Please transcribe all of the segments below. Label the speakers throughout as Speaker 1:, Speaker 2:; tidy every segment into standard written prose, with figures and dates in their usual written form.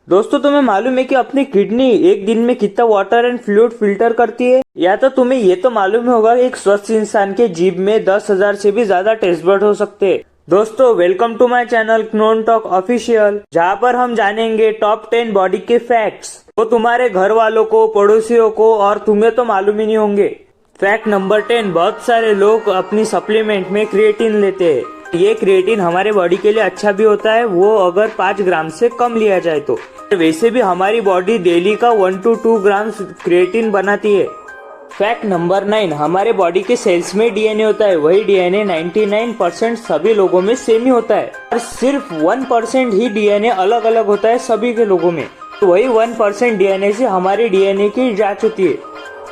Speaker 1: दोस्तों तुम्हें मालूम है कि अपनी किडनी एक दिन में कितना वाटर एंड फ्लूइड फिल्टर करती है? या तो तुम्हें ये तो मालूम ही होगा कि एक स्वस्थ इंसान के जीभ में 10,000 से भी ज्यादा टेस्ट बड हो सकते हैं। दोस्तों welcome to my channel known talk official, जहाँ पर हम जानेंगे टॉप 10 बॉडी के फैक्ट्स। वो तुम्हारे घर वालों को, पड़ोसियों को और तुम्हें तो मालूम ही नहीं होंगे। फैक्ट नंबर 10, बहुत सारे लोग अपनी सप्लीमेंट में क्रिएटिन लेते हैं। ये क्रिएटिन हमारे बॉडी के लिए अच्छा भी होता है, वो अगर 5 ग्राम से कम लिया जाए तो। वैसे भी हमारी बॉडी डेली का 1 to 2 ग्राम क्रिएटिन बनाती है। फैक्ट नंबर 9, हमारे बॉडी के सेल्स में डीएनए होता है। वही डीएनए 99% सभी लोगों में सेम ही होता है और सिर्फ 1% ही डीएनए अलग अलग होता है सभी के लोगों में। तो वही 1% डीएनए से हमारे डीएनए की जांच होती है।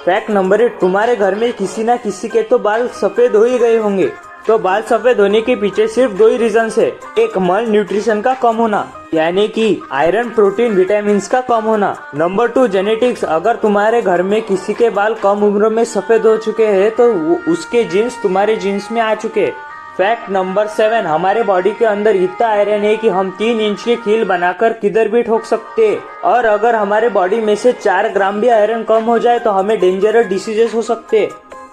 Speaker 1: फैक्ट नंबर 8, तुम्हारे घर में किसी ना किसी के तो बाल सफेद हो ही गए होंगे। तो बाल सफेद होने के पीछे सिर्फ 2 ही रीजन है। एक, मल न्यूट्रिशन का कम होना, यानी कि आयरन, प्रोटीन, विटामिन का कम होना। Number 2, genetics. अगर तुम्हारे घर में किसी के बाल कम उम्र में सफेद हो चुके हैं तो उसके जीन्स तुम्हारे जीन्स में आ चुके हैं। फैक्ट नंबर 7, हमारे बॉडी के अंदर इतना आयरन है कि हम 3 इंच के कील बनाकर किधर भी ठोक सकते हैं। और अगर हमारे बॉडी में से 4 ग्राम भी आयरन कम हो जाए तो हमें डेंजरस डिसीजेस हो सकते हैं।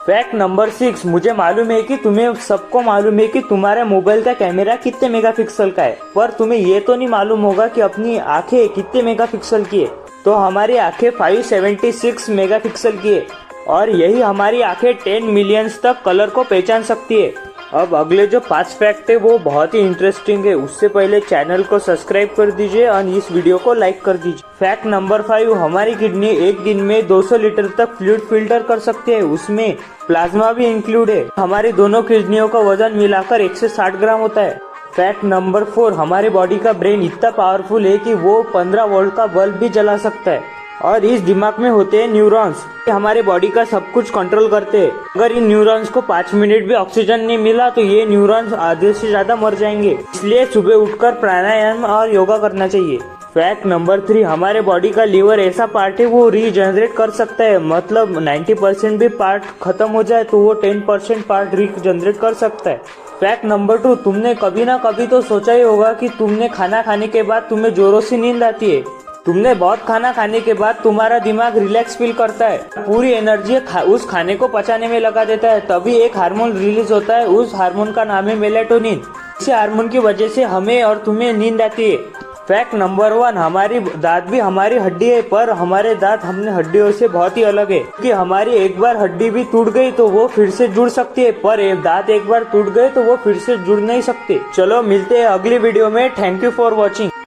Speaker 1: फैक्ट नंबर 6, मुझे मालूम है कि तुम्हें सबको मालूम है कि तुम्हारे मोबाइल का कैमरा कितने मेगापिक्सल का है, पर तुम्हें ये तो नहीं मालूम होगा कि अपनी आंखें कितने मेगापिक्सल की है। तो हमारी आंखें 576 मेगापिक्सल की है और यही हमारी आंखें 10 मिलियंस तक कलर को पहचान सकती है। अब अगले जो 5 फैक्ट है वो बहुत ही इंटरेस्टिंग है। उससे पहले चैनल को सब्सक्राइब कर दीजिए और इस वीडियो को लाइक कर दीजिए। फैक्ट नंबर 5, हमारी किडनी एक दिन में 200 लीटर तक फ्लूइड फिल्टर कर सकते हैं, उसमें प्लाज्मा भी इंक्लूड है। हमारी दोनों किडनियों का वजन मिलाकर 160 ग्राम होता है। फैक्ट नंबर 4, हमारे बॉडी का ब्रेन इतना पावरफुल है कि वो 15 वोल्ट का बल्ब भी जला सकता है और इस दिमाग में होते हैं न्यूरॉन्स, हमारे बॉडी का सब कुछ कंट्रोल करते हैं। अगर इन न्यूरॉन्स को 5 मिनट भी ऑक्सीजन नहीं मिला तो ये न्यूरॉन्स आधे से ज्यादा मर जाएंगे। इसलिए सुबह उठकर प्राणायाम और योगा करना चाहिए। फैक्ट नंबर 3, हमारे बॉडी का लीवर ऐसा पार्ट है वो रीजनरेट कर सकता है। मतलब 90% भी पार्ट खत्म हो जाए तो वो 10% पार्ट रीजनरेट कर सकता है। फैक्ट नंबर 2, तुमने कभी ना कभी तो सोचा ही होगा कि तुमने खाना खाने के बाद तुम्हें जोरों से नींद आती है। तुमने बहुत खाना खाने के बाद तुम्हारा दिमाग रिलैक्स फील करता है, पूरी एनर्जी उस खाने को पचाने में लगा देता है। तभी एक हार्मोन रिलीज होता है, उस हार्मोन का नाम है मेलेटोनिन। इस हार्मोन की वजह से हमें और तुम्हें नींद आती है। फैक्ट नंबर 1, हमारी दांत भी हमारी हड्डी है, पर हमारे दांत हमने हड्डियों से बहुत ही अलग है कि हमारी एक बार हड्डी भी टूट गई तो वो फिर से जुड़ सकती है, पर दांत एक बार टूट गए तो वो फिर से जुड़ नहीं सकते। चलो मिलते हैं अगली वीडियो में। Thank you for watching.